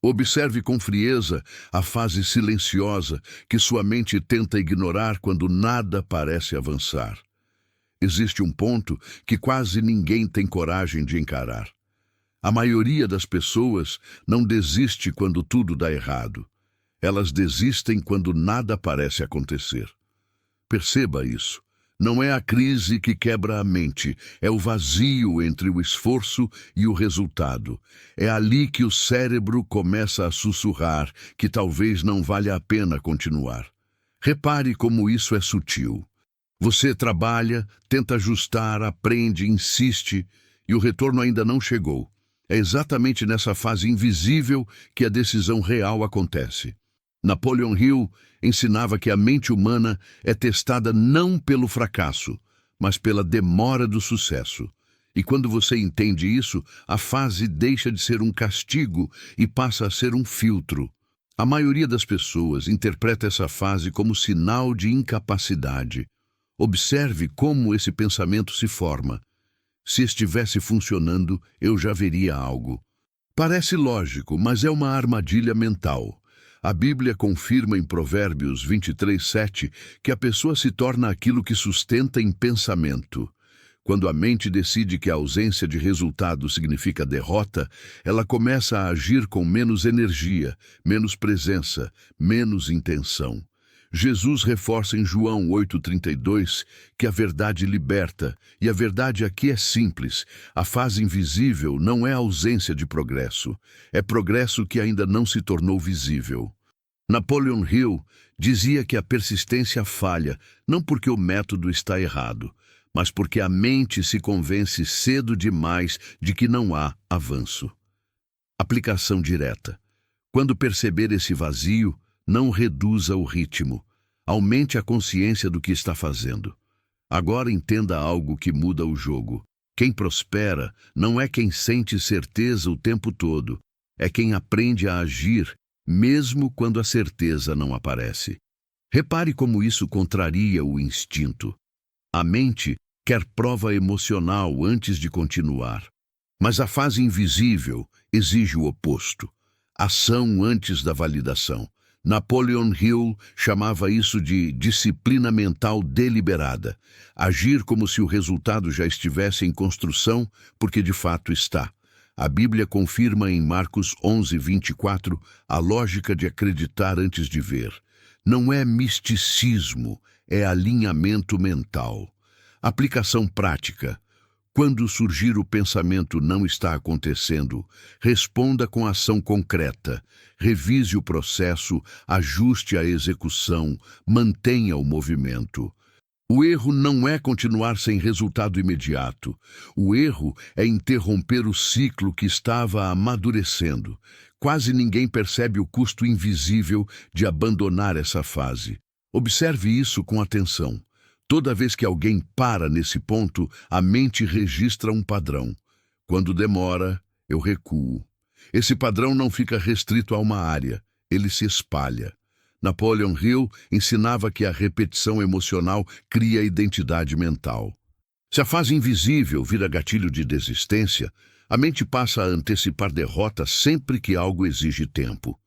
Observe com frieza a fase silenciosa que sua mente tenta ignorar quando nada parece avançar. Existe um ponto que quase ninguém tem coragem de encarar. A maioria das pessoas não desiste quando tudo dá errado. Elas desistem quando nada parece acontecer. Perceba isso. Não é a crise que quebra a mente, é o vazio entre o esforço e o resultado. É ali que o cérebro começa a sussurrar que talvez não valha a pena continuar. Repare como isso é sutil. Você trabalha, tenta ajustar, aprende, insiste, e o retorno ainda não chegou. É exatamente nessa fase invisível que a decisão real acontece. Napoleon Hill ensinava que a mente humana é testada não pelo fracasso, mas pela demora do sucesso. E quando você entende isso, a fase deixa de ser um castigo e passa a ser um filtro. A maioria das pessoas interpreta essa fase como sinal de incapacidade. Observe como esse pensamento se forma. Se estivesse funcionando, eu já veria algo. Parece lógico, mas é uma armadilha mental. A Bíblia confirma em Provérbios 23:7 que a pessoa se torna aquilo que sustenta em pensamento. Quando a mente decide que a ausência de resultado significa derrota, ela começa a agir com menos energia, menos presença, menos intenção. Jesus reforça em João 8:32 que a verdade liberta, e a verdade aqui é simples. A fase invisível não é ausência de progresso, é progresso que ainda não se tornou visível. Napoleon Hill dizia que a persistência falha, não porque o método está errado, mas porque a mente se convence cedo demais de que não há avanço. Aplicação direta. Quando perceber esse vazio, não reduza o ritmo. Aumente a consciência do que está fazendo. Agora entenda algo que muda o jogo. Quem prospera não é quem sente certeza o tempo todo, é quem aprende a agir, mesmo quando a certeza não aparece. Repare como isso contraria o instinto. A mente quer prova emocional antes de continuar. Mas a fase invisível exige o oposto. Ação antes da validação. Napoleon Hill chamava isso de disciplina mental deliberada. Agir como se o resultado já estivesse em construção, porque de fato está. A Bíblia confirma em Marcos 11:24 a lógica de acreditar antes de ver. Não é misticismo, é alinhamento mental. Aplicação prática. Quando surgir o pensamento não está acontecendo, responda com ação concreta. Revise o processo, ajuste a execução, mantenha o movimento. O erro não é continuar sem resultado imediato. O erro é interromper o ciclo que estava amadurecendo. Quase ninguém percebe o custo invisível de abandonar essa fase. Observe isso com atenção. Toda vez que alguém para nesse ponto, a mente registra um padrão. Quando demora, eu recuo. Esse padrão não fica restrito a uma área, ele se espalha. Napoleon Hill ensinava que a repetição emocional cria identidade mental. Se a fase invisível vira gatilho de desistência, a mente passa a antecipar derrota sempre que algo exige tempo.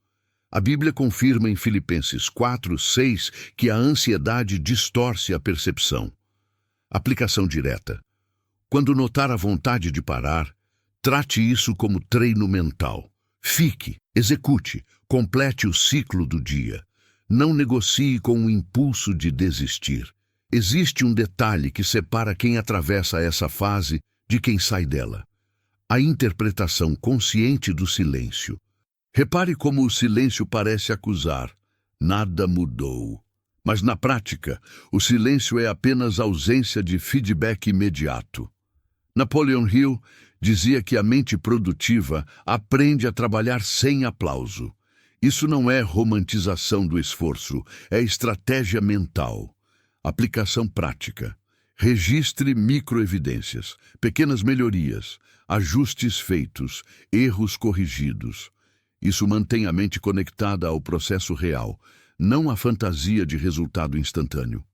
A Bíblia confirma em Filipenses 4:6 que a ansiedade distorce a percepção. Aplicação direta. Quando notar a vontade de parar, trate isso como treino mental. Fique, execute, complete o ciclo do dia. Não negocie com o impulso de desistir. Existe um detalhe que separa quem atravessa essa fase de quem sai dela. A interpretação consciente do silêncio. Repare como o silêncio parece acusar. Nada mudou. Mas na prática, o silêncio é apenas ausência de feedback imediato. Napoleon Hill dizia que a mente produtiva aprende a trabalhar sem aplauso. Isso não é romantização do esforço, é estratégia mental. Aplicação prática. Registre microevidências, pequenas melhorias, ajustes feitos, erros corrigidos. Isso mantém a mente conectada ao processo real, não à fantasia de resultado instantâneo.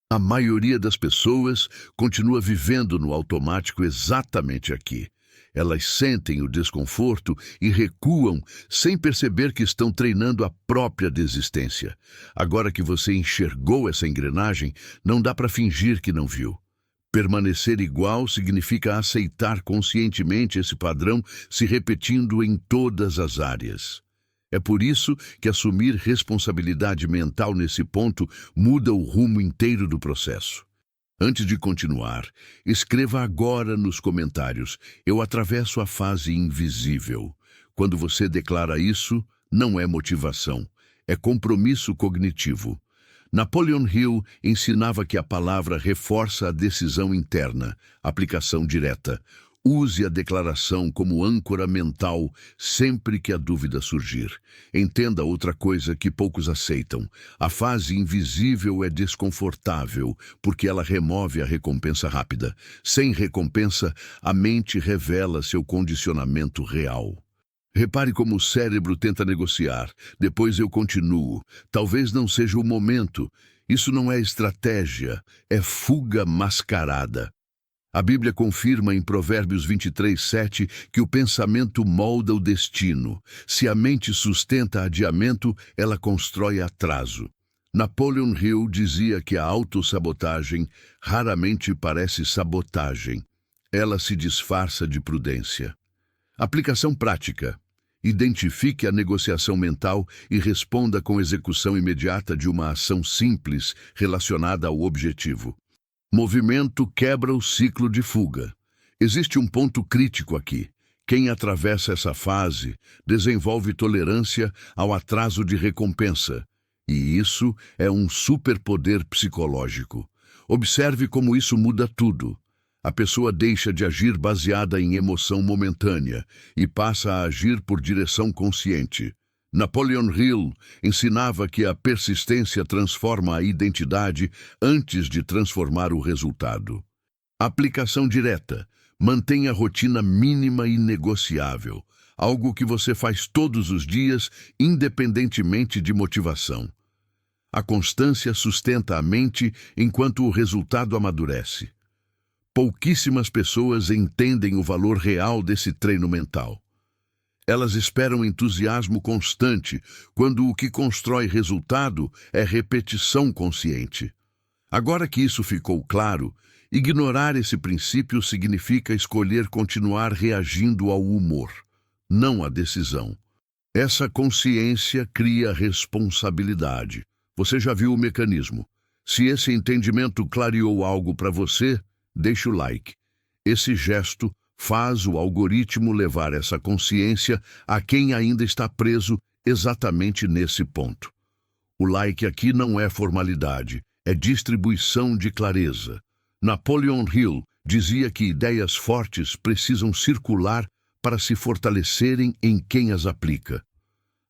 A maioria das pessoas continua vivendo no automático exatamente aqui. Elas sentem o desconforto e recuam sem perceber que estão treinando a própria desistência. Agora que você enxergou essa engrenagem, não dá para fingir que não viu. Permanecer igual significa aceitar conscientemente esse padrão se repetindo em todas as áreas. É por isso que assumir responsabilidade mental nesse ponto muda o rumo inteiro do processo. Antes de continuar, escreva agora nos comentários: eu atravesso a fase invisível. Quando você declara isso, não é motivação, é compromisso cognitivo. Napoleon Hill ensinava que a palavra reforça a decisão interna, aplicação direta. Use a declaração como âncora mental sempre que a dúvida surgir. Entenda outra coisa que poucos aceitam. A fase invisível é desconfortável, porque ela remove a recompensa rápida. Sem recompensa, a mente revela seu condicionamento real. Repare como o cérebro tenta negociar. Depois eu continuo. Talvez não seja o momento. Isso não é estratégia, é fuga mascarada. A Bíblia confirma em Provérbios 23:7 que o pensamento molda o destino. Se a mente sustenta adiamento, ela constrói atraso. Napoleon Hill dizia que a autossabotagem raramente parece sabotagem. Ela se disfarça de prudência. Aplicação prática. Identifique a negociação mental e responda com execução imediata de uma ação simples relacionada ao objetivo. Movimento quebra o ciclo de fuga. Existe um ponto crítico aqui. Quem atravessa essa fase desenvolve tolerância ao atraso de recompensa. E isso é um superpoder psicológico. Observe como isso muda tudo. A pessoa deixa de agir baseada em emoção momentânea e passa a agir por direção consciente. Napoleon Hill ensinava que a persistência transforma a identidade antes de transformar o resultado. Aplicação direta. Mantenha a rotina mínima e negociável, algo que você faz todos os dias, independentemente de motivação. A constância sustenta a mente enquanto o resultado amadurece. Pouquíssimas pessoas entendem o valor real desse treino mental. Elas esperam entusiasmo constante, quando o que constrói resultado é repetição consciente. Agora que isso ficou claro, ignorar esse princípio significa escolher continuar reagindo ao humor, não à decisão. Essa consciência cria responsabilidade. Você já viu o mecanismo. Se esse entendimento clareou algo para você, deixe o like. Esse gesto faz o algoritmo levar essa consciência a quem ainda está preso exatamente nesse ponto. O like aqui não é formalidade, é distribuição de clareza. Napoleon Hill dizia que ideias fortes precisam circular para se fortalecerem em quem as aplica.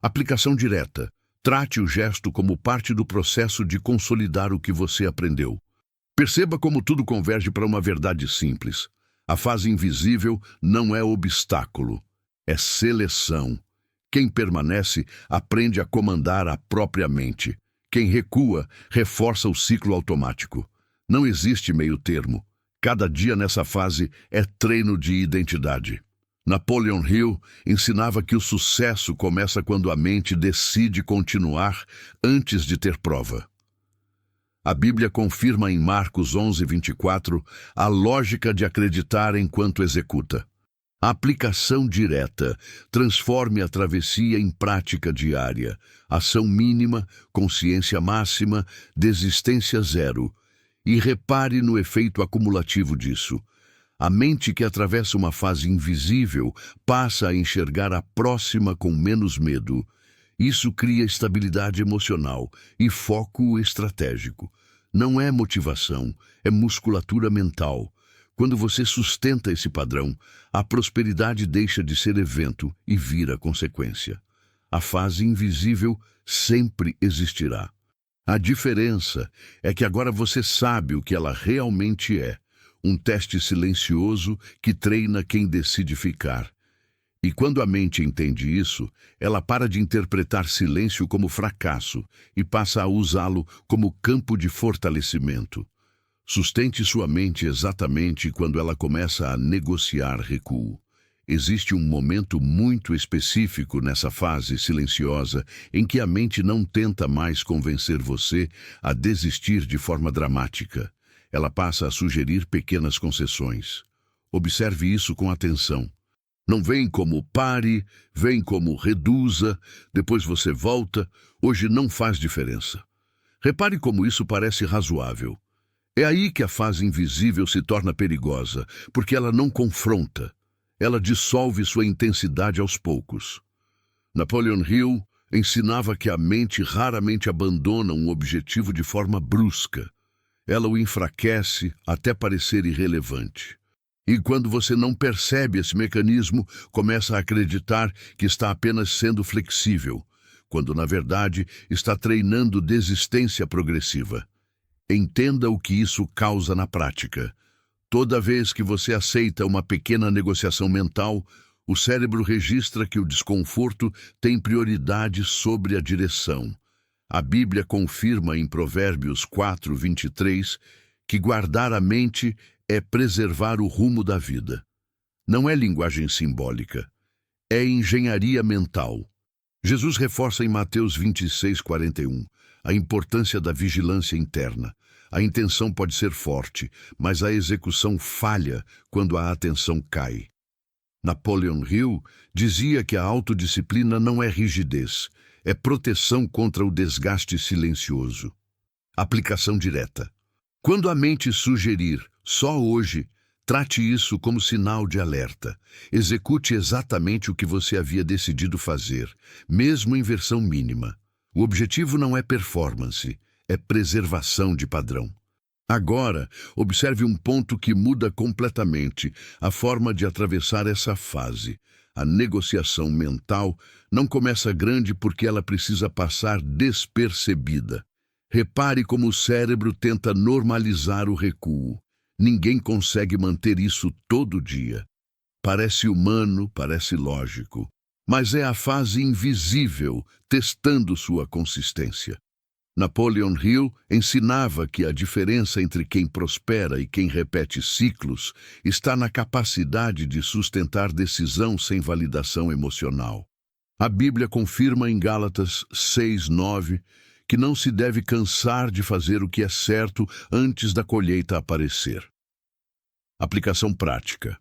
Aplicação direta. Trate o gesto como parte do processo de consolidar o que você aprendeu. Perceba como tudo converge para uma verdade simples. A fase invisível não é obstáculo, é seleção. Quem permanece aprende a comandar a própria mente. Quem recua reforça o ciclo automático. Não existe meio termo. Cada dia nessa fase é treino de identidade. Napoleon Hill ensinava que o sucesso começa quando a mente decide continuar antes de ter prova. A Bíblia confirma em Marcos 11:24 a lógica de acreditar enquanto executa. A aplicação direta transforme a travessia em prática diária. Ação mínima, consciência máxima, desistência zero. E repare no efeito acumulativo disso. A mente que atravessa uma fase invisível passa a enxergar a próxima com menos medo. Isso cria estabilidade emocional e foco estratégico. Não é motivação, é musculatura mental. Quando você sustenta esse padrão, a prosperidade deixa de ser evento e vira consequência. A fase invisível sempre existirá. A diferença é que agora você sabe o que ela realmente é. Um teste silencioso que treina quem decide ficar. E quando a mente entende isso, ela para de interpretar silêncio como fracasso e passa a usá-lo como campo de fortalecimento. Sustente sua mente exatamente quando ela começa a negociar recuo. Existe um momento muito específico nessa fase silenciosa em que a mente não tenta mais convencer você a desistir de forma dramática. Ela passa a sugerir pequenas concessões. Observe isso com atenção. Não vem como pare, vem como reduza, depois você volta, hoje não faz diferença. Repare como isso parece razoável. É aí que a fase invisível se torna perigosa, porque ela não confronta. Ela dissolve sua intensidade aos poucos. Napoleon Hill ensinava que a mente raramente abandona um objetivo de forma brusca. Ela o enfraquece até parecer irrelevante. E quando você não percebe esse mecanismo, começa a acreditar que está apenas sendo flexível, quando na verdade está treinando desistência progressiva. Entenda o que isso causa na prática. Toda vez que você aceita uma pequena negociação mental, o cérebro registra que o desconforto tem prioridade sobre a direção. A Bíblia confirma em Provérbios 4:23 que guardar a mente é preservar o rumo da vida. Não é linguagem simbólica, é engenharia mental. Jesus reforça em Mateus 26:41 a importância da vigilância interna. A intenção pode ser forte, mas a execução falha quando a atenção cai. Napoleon Hill dizia que a autodisciplina não é rigidez, é proteção contra o desgaste silencioso. Aplicação direta. Quando a mente sugerir, só hoje, trate isso como sinal de alerta. Execute exatamente o que você havia decidido fazer, mesmo em versão mínima. O objetivo não é performance, é preservação de padrão. Agora, observe um ponto que muda completamente a forma de atravessar essa fase. A negociação mental não começa grande porque ela precisa passar despercebida. Repare como o cérebro tenta normalizar o recuo. Ninguém consegue manter isso todo dia. Parece humano, parece lógico, mas é a fase invisível testando sua consistência. Napoleon Hill ensinava que a diferença entre quem prospera e quem repete ciclos está na capacidade de sustentar decisão sem validação emocional. A Bíblia confirma em Gálatas 6:9 que não se deve cansar de fazer o que é certo antes da colheita aparecer. Aplicação prática.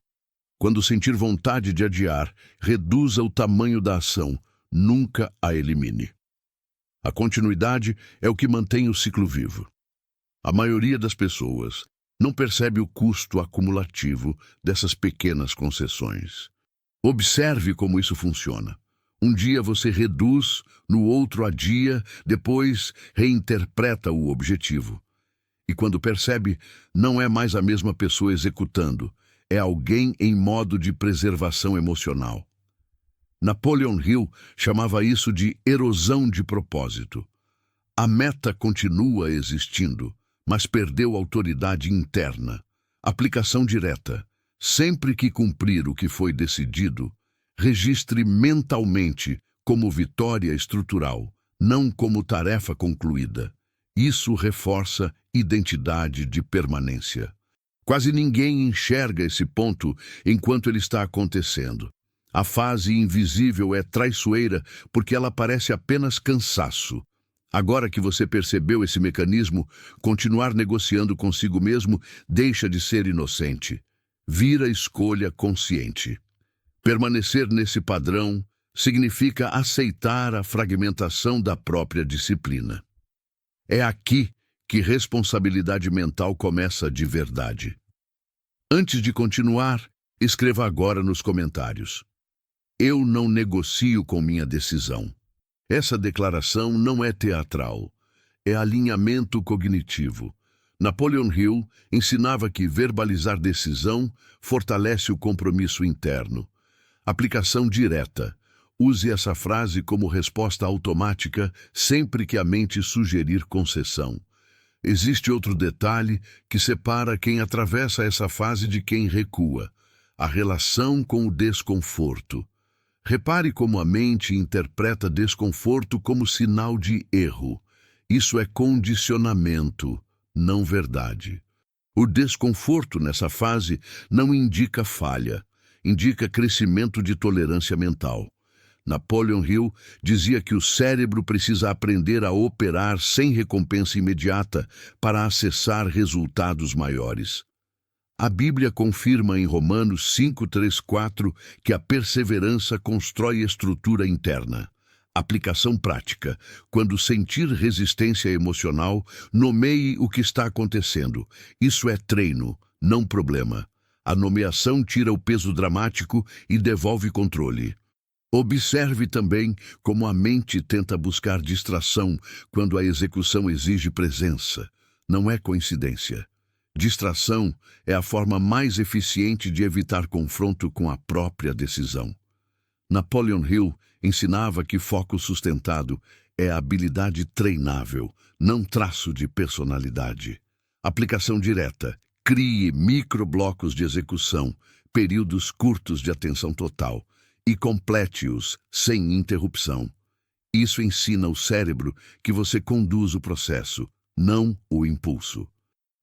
Quando sentir vontade de adiar, reduza o tamanho da ação, nunca a elimine. A continuidade é o que mantém o ciclo vivo. A maioria das pessoas não percebe o custo acumulativo dessas pequenas concessões. Observe como isso funciona. Um dia você reduz, no outro adia, depois reinterpreta o objetivo. E quando percebe, não é mais a mesma pessoa executando, é alguém em modo de preservação emocional. Napoleon Hill chamava isso de erosão de propósito. A meta continua existindo, mas perdeu autoridade interna. Aplicação direta. Sempre que cumprir o que foi decidido, registre mentalmente como vitória estrutural, não como tarefa concluída. Isso reforça identidade de permanência. Quase ninguém enxerga esse ponto enquanto ele está acontecendo. A fase invisível é traiçoeira porque ela parece apenas cansaço. Agora que você percebeu esse mecanismo, continuar negociando consigo mesmo deixa de ser inocente. Vira escolha consciente. Permanecer nesse padrão significa aceitar a fragmentação da própria disciplina. É aqui que responsabilidade mental começa de verdade. Antes de continuar, escreva agora nos comentários: eu não negocio com minha decisão. Essa declaração não é teatral, é alinhamento cognitivo. Napoleon Hill ensinava que verbalizar decisão fortalece o compromisso interno. Aplicação direta. Use essa frase como resposta automática sempre que a mente sugerir concessão. Existe outro detalhe que separa quem atravessa essa fase de quem recua: a relação com o desconforto. Repare como a mente interpreta desconforto como sinal de erro. Isso é condicionamento, não verdade. O desconforto nessa fase não indica falha. indica crescimento de tolerância mental. Napoleon Hill dizia que o cérebro precisa aprender a operar sem recompensa imediata para acessar resultados maiores. A Bíblia confirma em Romanos 5:3-4 que a perseverança constrói estrutura interna. Aplicação prática. Quando sentir resistência emocional, nomeie o que está acontecendo. Isso é treino, não problema. A nomeação tira o peso dramático e devolve controle. Observe também como a mente tenta buscar distração quando a execução exige presença. Não é coincidência. Distração é a forma mais eficiente de evitar confronto com a própria decisão. Napoleon Hill ensinava que foco sustentado é habilidade treinável, não traço de personalidade. Aplicação direta. Crie microblocos de execução, períodos curtos de atenção total, e complete-os sem interrupção. Isso ensina o cérebro que você conduz o processo, não o impulso.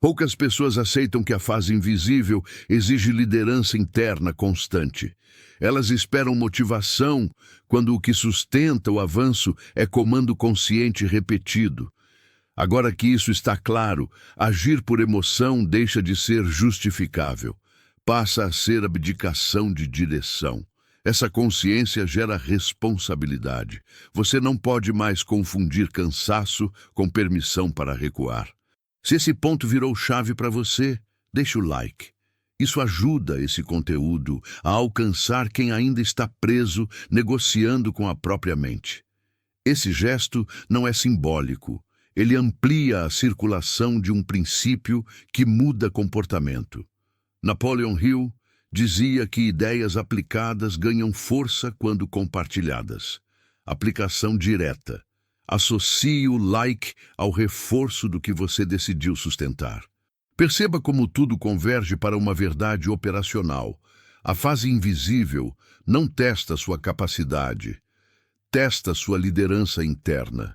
Poucas pessoas aceitam que a fase invisível exige liderança interna constante. Elas esperam motivação quando o que sustenta o avanço é comando consciente repetido. Agora que isso está claro, agir por emoção deixa de ser justificável. Passa a ser abdicação de direção. Essa consciência gera responsabilidade. Você não pode mais confundir cansaço com permissão para recuar. Se esse ponto virou chave para você, deixe o like. Isso ajuda esse conteúdo a alcançar quem ainda está preso, negociando com a própria mente. Esse gesto não é simbólico. Ele amplia a circulação de um princípio que muda comportamento. Napoleon Hill dizia que ideias aplicadas ganham força quando compartilhadas. Aplicação direta. Associe o like ao reforço do que você decidiu sustentar. Perceba como tudo converge para uma verdade operacional. A fase invisível não testa sua capacidade, testa sua liderança interna.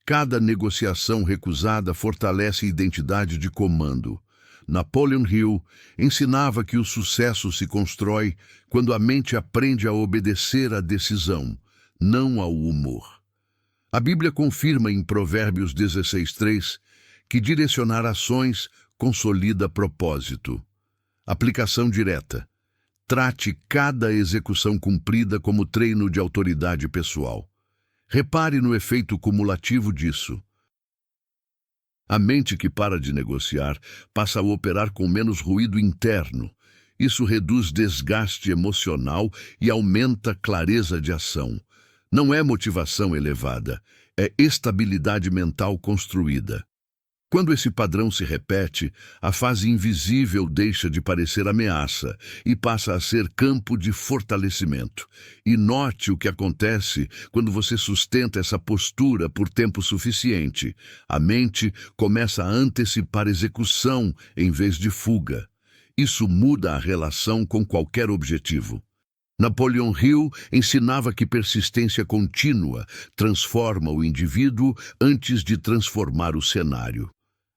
Cada negociação recusada fortalece a identidade de comando. Napoleon Hill ensinava que o sucesso se constrói quando a mente aprende a obedecer à decisão, não ao humor. A Bíblia confirma em Provérbios 16:3 que direcionar ações consolida propósito. Aplicação direta. Trate cada execução cumprida como treino de autoridade pessoal. Repare no efeito cumulativo disso. A mente que para de negociar passa a operar com menos ruído interno. Isso reduz desgaste emocional e aumenta a clareza de ação. Não é motivação elevada, é estabilidade mental construída. Quando esse padrão se repete, a fase invisível deixa de parecer ameaça e passa a ser campo de fortalecimento. E note o que acontece quando você sustenta essa postura por tempo suficiente. A mente começa a antecipar execução em vez de fuga. Isso muda a relação com qualquer objetivo. Napoleon Hill ensinava que persistência contínua transforma o indivíduo antes de transformar o cenário.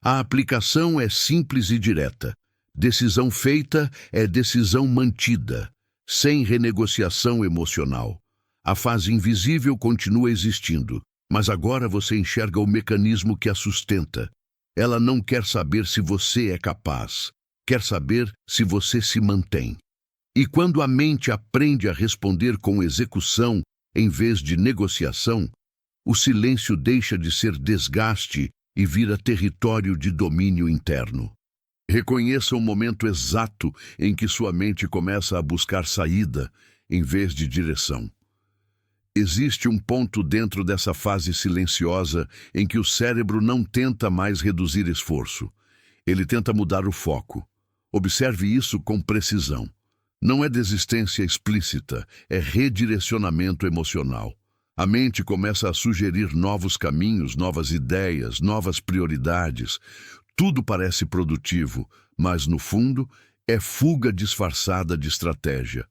A aplicação é simples e direta. Decisão feita é decisão mantida, sem renegociação emocional. A fase invisível continua existindo, mas agora você enxerga o mecanismo que a sustenta. Ela não quer saber se você é capaz, quer saber se você se mantém. E quando a mente aprende a responder com execução em vez de negociação, o silêncio deixa de ser desgaste e vira território de domínio interno. Reconheça o momento exato em que sua mente começa a buscar saída em vez de direção. Existe um ponto dentro dessa fase silenciosa em que o cérebro não tenta mais reduzir esforço. Ele tenta mudar o foco. Observe isso com precisão. Não é desistência explícita, é redirecionamento emocional. A mente começa a sugerir novos caminhos, novas ideias, novas prioridades. Tudo parece produtivo, mas no fundo é fuga disfarçada de estratégia.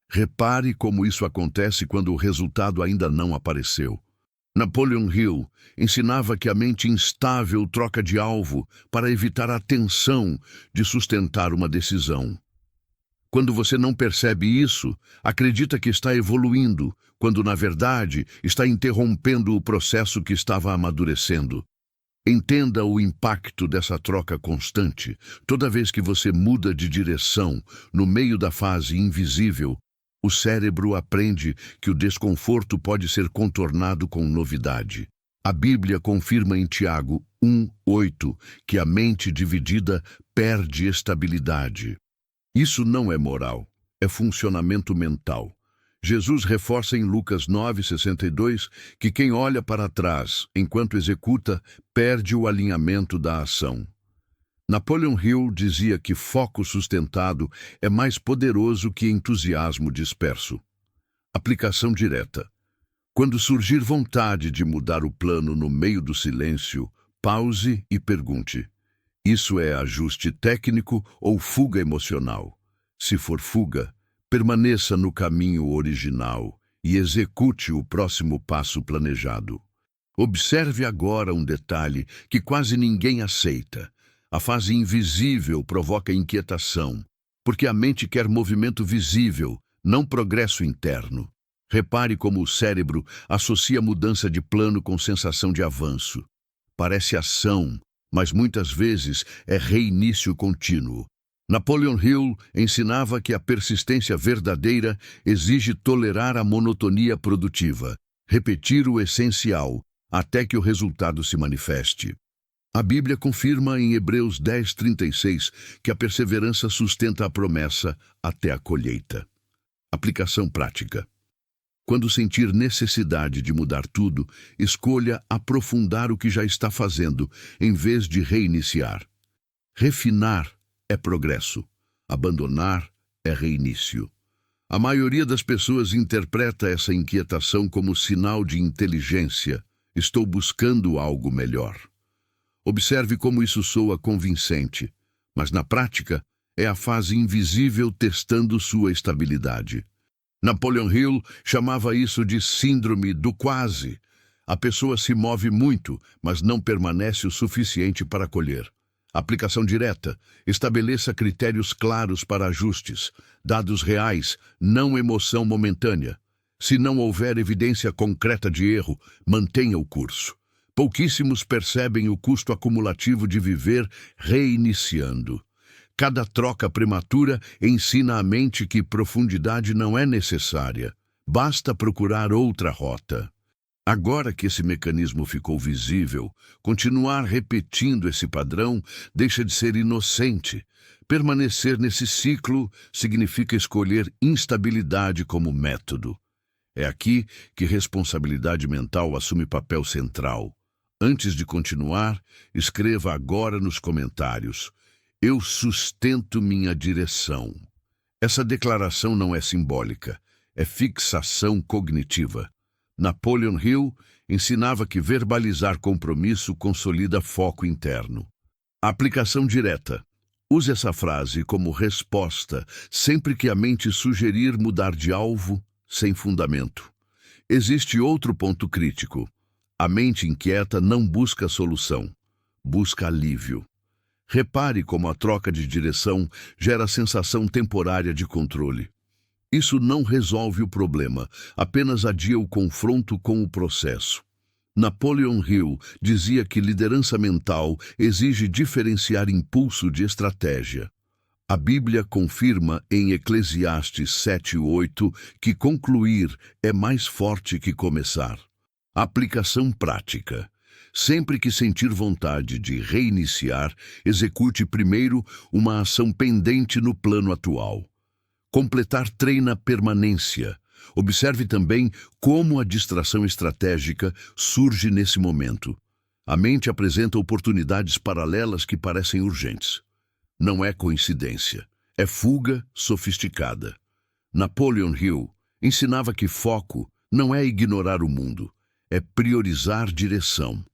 Repare como isso acontece quando o resultado ainda não apareceu. Napoleon Hill ensinava que a mente instável troca de alvo para evitar a tensão de sustentar uma decisão. Quando você não percebe isso, acredita que está evoluindo, quando na verdade está interrompendo o processo que estava amadurecendo. Entenda o impacto dessa troca constante. Toda vez que você muda de direção, no meio da fase invisível, o cérebro aprende que o desconforto pode ser contornado com novidade. A Bíblia confirma em Tiago 1:8 que a mente dividida perde estabilidade. Isso não é moral, é funcionamento mental. Jesus reforça em Lucas 9:62 que quem olha para trás enquanto executa perde o alinhamento da ação. Napoleon Hill dizia que foco sustentado é mais poderoso que entusiasmo disperso. Aplicação direta. Quando surgir vontade de mudar o plano no meio do silêncio, pause e pergunte: isso é ajuste técnico ou fuga emocional? Se for fuga, permaneça no caminho original e execute o próximo passo planejado. Observe agora um detalhe que quase ninguém aceita. A fase invisível provoca inquietação, porque a mente quer movimento visível, não progresso interno. Repare como o cérebro associa mudança de plano com sensação de avanço. Parece ação, mas muitas vezes é reinício contínuo. Napoleon Hill ensinava que a persistência verdadeira exige tolerar a monotonia produtiva, repetir o essencial, até que o resultado se manifeste. A Bíblia confirma em Hebreus 10:36 que a perseverança sustenta a promessa até a colheita. Aplicação prática. Quando sentir necessidade de mudar tudo, escolha aprofundar o que já está fazendo, em vez de reiniciar. Refinar é progresso, abandonar é reinício. A maioria das pessoas interpreta essa inquietação como sinal de inteligência. Estou buscando algo melhor. Observe como isso soa convincente, mas na prática é a fase invisível testando sua estabilidade. Napoleon Hill chamava isso de síndrome do quase. A pessoa se move muito, mas não permanece o suficiente para colher. Aplicação direta. Estabeleça critérios claros para ajustes, dados reais, não emoção momentânea. Se não houver evidência concreta de erro, mantenha o curso. Pouquíssimos percebem o custo acumulativo de viver reiniciando. Cada troca prematura ensina a mente que profundidade não é necessária. Basta procurar outra rota. Agora que esse mecanismo ficou visível, continuar repetindo esse padrão deixa de ser inocente. Permanecer nesse ciclo significa escolher instabilidade como método. É aqui que responsabilidade mental assume papel central. Antes de continuar, escreva agora nos comentários: eu sustento minha direção. Essa declaração não é simbólica, é fixação cognitiva. Napoleon Hill ensinava que verbalizar compromisso consolida foco interno. A aplicação direta. Use essa frase como resposta sempre que a mente sugerir mudar de alvo sem fundamento. Existe outro ponto crítico. A mente inquieta não busca solução, busca alívio. Repare como a troca de direção gera sensação temporária de controle. Isso não resolve o problema, apenas adia o confronto com o processo. Napoleon Hill dizia que liderança mental exige diferenciar impulso de estratégia. A Bíblia confirma em Eclesiastes 7:8 que concluir é mais forte que começar. Aplicação prática. Sempre que sentir vontade de reiniciar, execute primeiro uma ação pendente no plano atual. Completar treina permanência. Observe também como a distração estratégica surge nesse momento. A mente apresenta oportunidades paralelas que parecem urgentes. Não é coincidência, é fuga sofisticada. Napoleon Hill ensinava que foco não é ignorar o mundo, é priorizar direção.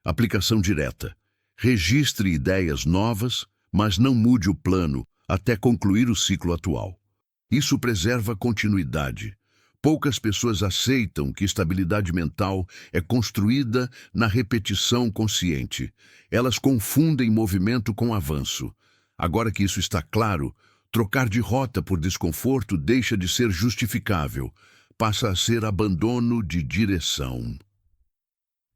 Aplicação direta. Registre ideias novas, mas não mude o plano até concluir o ciclo atual. Isso preserva continuidade. Poucas pessoas aceitam que estabilidade mental é construída na repetição consciente. Elas confundem movimento com avanço. Agora que isso está claro, Trocar de rota por desconforto deixa de ser justificável, passa a ser abandono de direção.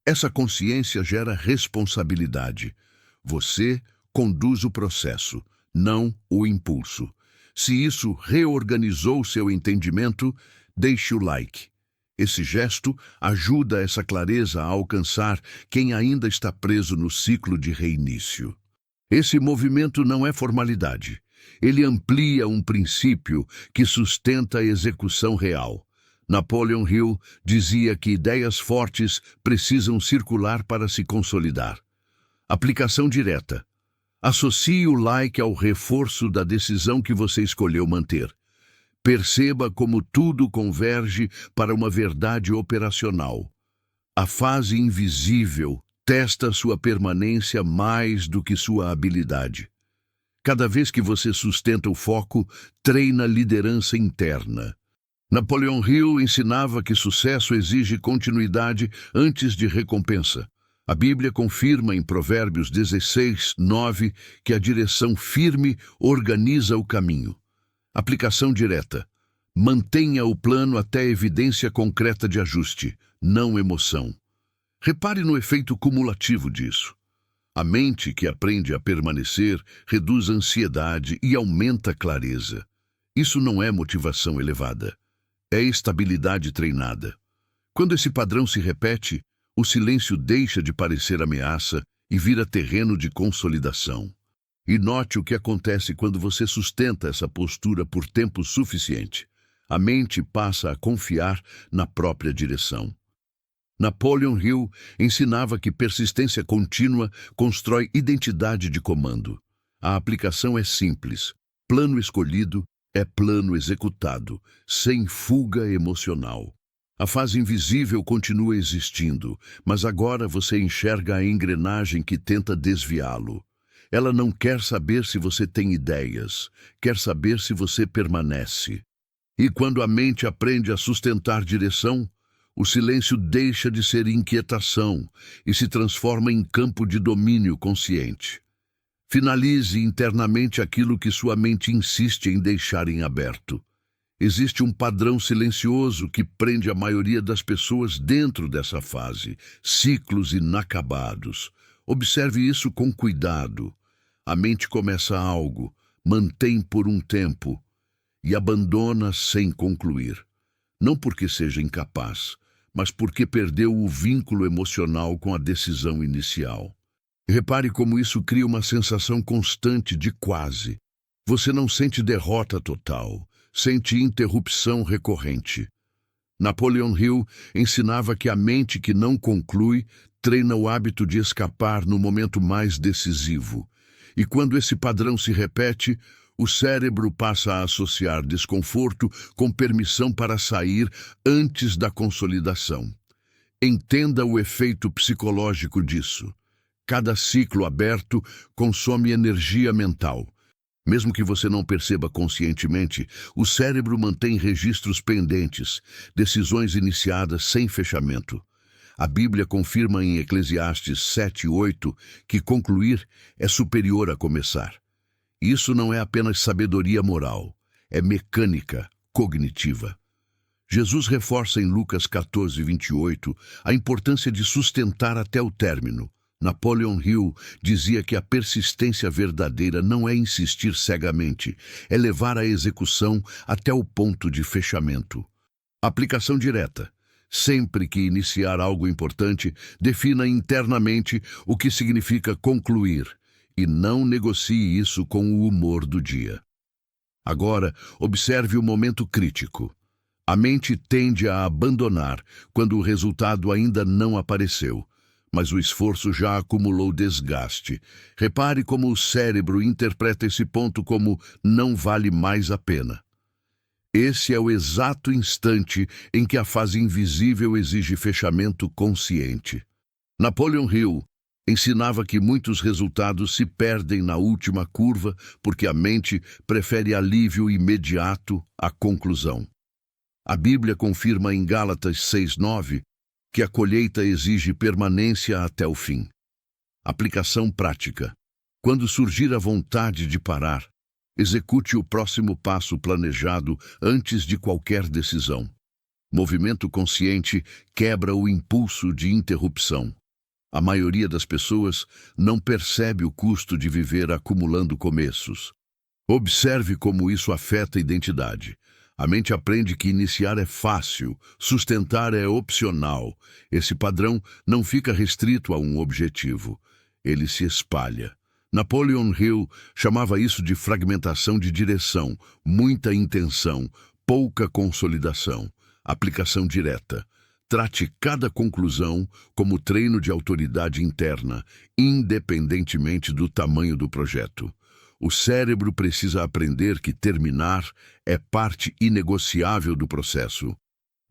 Essa consciência gera responsabilidade. Você conduz o processo, não o impulso. Se isso reorganizou seu entendimento, deixe o like. Esse gesto ajuda essa clareza a alcançar quem ainda está preso no ciclo de reinício. Esse movimento não é formalidade. Ele amplia um princípio que sustenta a execução real. Napoleon Hill dizia que ideias fortes precisam circular para se consolidar. Aplicação direta. Associe o like ao reforço da decisão que você escolheu manter. Perceba como tudo converge para uma verdade operacional. A fase invisível testa sua permanência mais do que sua habilidade. Cada vez que você sustenta o foco, treina liderança interna. Napoleon Hill ensinava que sucesso exige continuidade antes de recompensa. A Bíblia confirma em Provérbios 16:9 que a direção firme organiza o caminho. Aplicação direta. Mantenha o plano até evidência concreta de ajuste, não emoção. Repare no efeito cumulativo disso. A mente que aprende a permanecer reduz a ansiedade e aumenta a clareza. Isso não é motivação elevada. É estabilidade treinada. Quando esse padrão se repete, o silêncio deixa de parecer ameaça e vira terreno de consolidação. E note o que acontece quando você sustenta essa postura por tempo suficiente. A mente passa a confiar na própria direção. Napoleon Hill ensinava que persistência contínua constrói identidade de comando. A aplicação é simples. Plano escolhido é plano executado, sem fuga emocional. A fase invisível continua existindo, mas agora você enxerga a engrenagem que tenta desviá-lo. Ela não quer saber se você tem ideias, quer saber se você permanece. E quando a mente aprende a sustentar direção, o silêncio deixa de ser inquietação e se transforma em campo de domínio consciente. Finalize internamente aquilo que sua mente insiste em deixar em aberto. Existe um padrão silencioso que prende a maioria das pessoas dentro dessa fase, ciclos inacabados. Observe isso com cuidado. A mente começa algo, mantém por um tempo e abandona sem concluir. Não porque seja incapaz, mas porque perdeu o vínculo emocional com a decisão inicial. Repare como isso cria uma sensação constante de quase. Você não sente derrota total, sente interrupção recorrente. Napoleon Hill ensinava que a mente que não conclui treina o hábito de escapar no momento mais decisivo. E quando esse padrão se repete, o cérebro passa a associar desconforto com permissão para sair antes da consolidação. Entenda o efeito psicológico disso. Cada ciclo aberto consome energia mental. Mesmo que você não perceba conscientemente, o cérebro mantém registros pendentes, decisões iniciadas sem fechamento. A Bíblia confirma em Eclesiastes 7:8 que concluir é superior a começar. Isso não é apenas sabedoria moral, é mecânica cognitiva. Jesus reforça em Lucas 14:28 a importância de sustentar até o término. Napoleon Hill dizia que a persistência verdadeira não é insistir cegamente, é levar a execução até o ponto de fechamento. Aplicação direta. Sempre que iniciar algo importante, defina internamente o que significa concluir e não negocie isso com o humor do dia. Agora, observe o momento crítico. A mente tende a abandonar quando o resultado ainda não apareceu, mas o esforço já acumulou desgaste. Repare como o cérebro interpreta esse ponto como não vale mais a pena. Esse é o exato instante em que a fase invisível exige fechamento consciente. Napoleon Hill ensinava que muitos resultados se perdem na última curva porque a mente prefere alívio imediato à conclusão. A Bíblia confirma em Gálatas 6:9 que a colheita exige permanência até o fim. Aplicação prática. Quando surgir a vontade de parar, Execute o próximo passo planejado antes de qualquer decisão. Movimento consciente quebra o impulso de interrupção. A maioria das pessoas não percebe o custo de viver acumulando começos. Observe como isso afeta a identidade. A mente aprende que iniciar é fácil, sustentar é opcional. Esse padrão não fica restrito a um objetivo. Ele se espalha. Napoleon Hill chamava isso de fragmentação de direção, muita intenção, pouca consolidação, aplicação direta. Trate cada conclusão como treino de autoridade interna, independentemente do tamanho do projeto. O cérebro precisa aprender que terminar é parte inegociável do processo.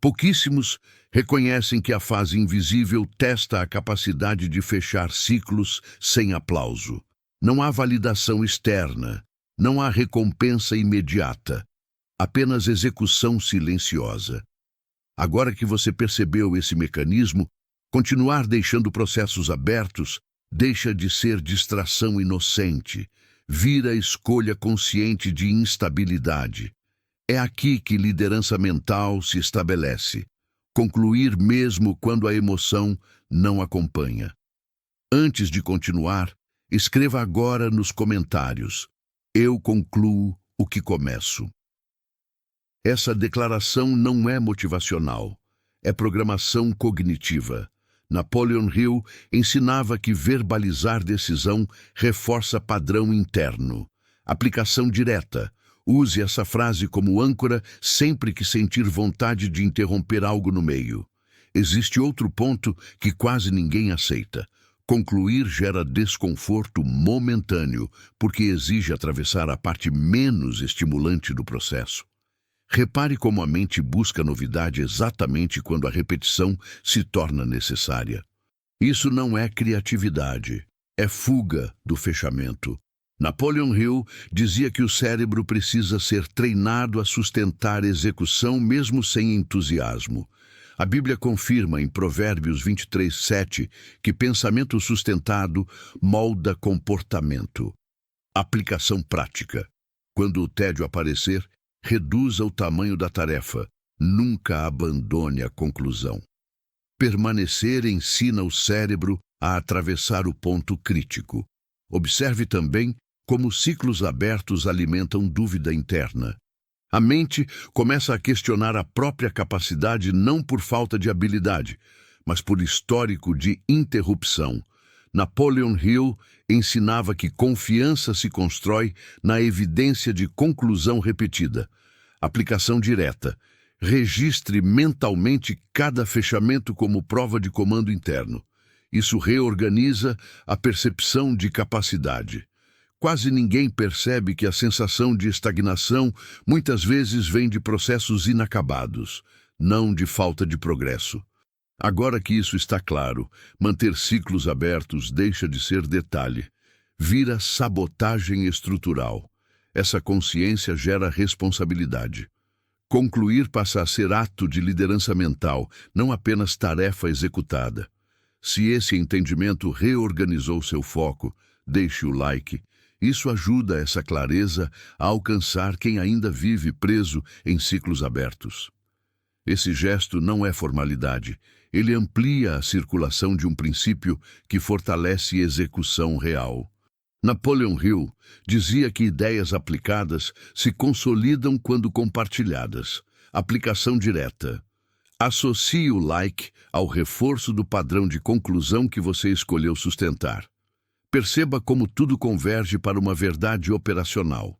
Pouquíssimos reconhecem que a fase invisível testa a capacidade de fechar ciclos sem aplauso. Não há validação externa, não há recompensa imediata, apenas execução silenciosa. Agora que você percebeu esse mecanismo, continuar deixando processos abertos deixa de ser distração inocente, vira escolha consciente de instabilidade. É aqui que liderança mental se estabelece. Concluir mesmo quando a emoção não acompanha. Antes de continuar, escreva agora nos comentários: eu concluo o que começo. Essa declaração não é motivacional, é programação cognitiva. Napoleon Hill ensinava que verbalizar decisão reforça padrão interno. Aplicação direta. Use essa frase como âncora sempre que sentir vontade de interromper algo no meio. Existe outro ponto que quase ninguém aceita. Concluir gera desconforto momentâneo, porque exige atravessar a parte menos estimulante do processo. Repare como a mente busca novidade exatamente quando a repetição se torna necessária. Isso não é criatividade, é fuga do fechamento. Napoleon Hill dizia que o cérebro precisa ser treinado a sustentar execução mesmo sem entusiasmo. A Bíblia confirma em Provérbios 23:7 que pensamento sustentado molda comportamento. Aplicação prática. Quando o tédio aparecer, reduza o tamanho da tarefa. Nunca abandone a conclusão. Permanecer ensina o cérebro a atravessar o ponto crítico. Observe também como ciclos abertos alimentam dúvida interna. A mente começa a questionar a própria capacidade não por falta de habilidade, mas por histórico de interrupção. Napoleon Hill ensinava que confiança se constrói na evidência de conclusão repetida. Aplicação direta. Registre mentalmente cada fechamento como prova de comando interno. Isso reorganiza a percepção de capacidade. Quase ninguém percebe que a sensação de estagnação muitas vezes vem de processos inacabados, não de falta de progresso. Agora que isso está claro, manter ciclos abertos deixa de ser detalhe. Vira sabotagem estrutural. Essa consciência gera responsabilidade. Concluir passa a ser ato de liderança mental, não apenas tarefa executada. Se esse entendimento reorganizou seu foco, deixe o like. Isso ajuda essa clareza a alcançar quem ainda vive preso em ciclos abertos. Esse gesto não é formalidade. Ele amplia a circulação de um princípio que fortalece execução real. Napoleon Hill dizia que ideias aplicadas se consolidam quando compartilhadas. Aplicação direta. Associe o like ao reforço do padrão de conclusão que você escolheu sustentar. Perceba como tudo converge para uma verdade operacional.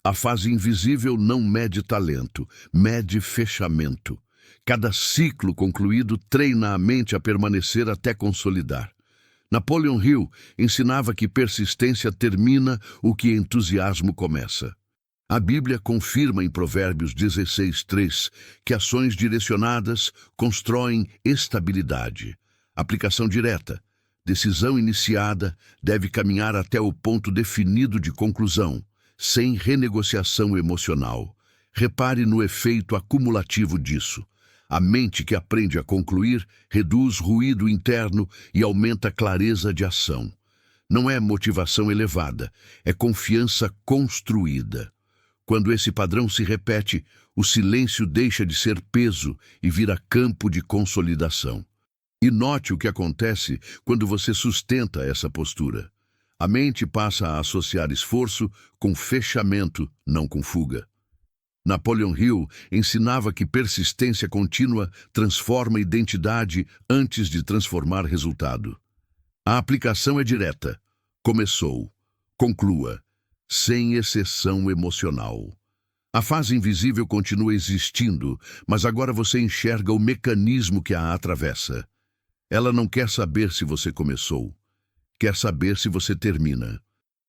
A fase invisível não mede talento, mede fechamento. Cada ciclo concluído treina a mente a permanecer até consolidar. Napoleon Hill ensinava que persistência termina o que entusiasmo começa. A Bíblia confirma em Provérbios 16:3 que ações direcionadas constroem estabilidade. Aplicação direta. Decisão iniciada deve caminhar até o ponto definido de conclusão, sem renegociação emocional. Repare no efeito acumulativo disso. A mente que aprende a concluir reduz ruído interno e aumenta a clareza de ação. Não é motivação elevada, é confiança construída. Quando esse padrão se repete, o silêncio deixa de ser peso e vira campo de consolidação. E note o que acontece quando você sustenta essa postura. A mente passa a associar esforço com fechamento, não com fuga. Napoleon Hill ensinava que persistência contínua transforma identidade antes de transformar resultado. A aplicação é direta. Começou. Conclua. Sem exceção emocional. A fase invisível continua existindo, mas agora você enxerga o mecanismo que a atravessa. Ela não quer saber se você começou. Quer saber se você termina.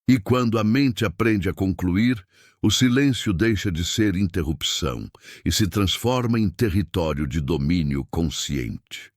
E quando a mente aprende a concluir, o silêncio deixa de ser interrupção e se transforma em território de domínio consciente.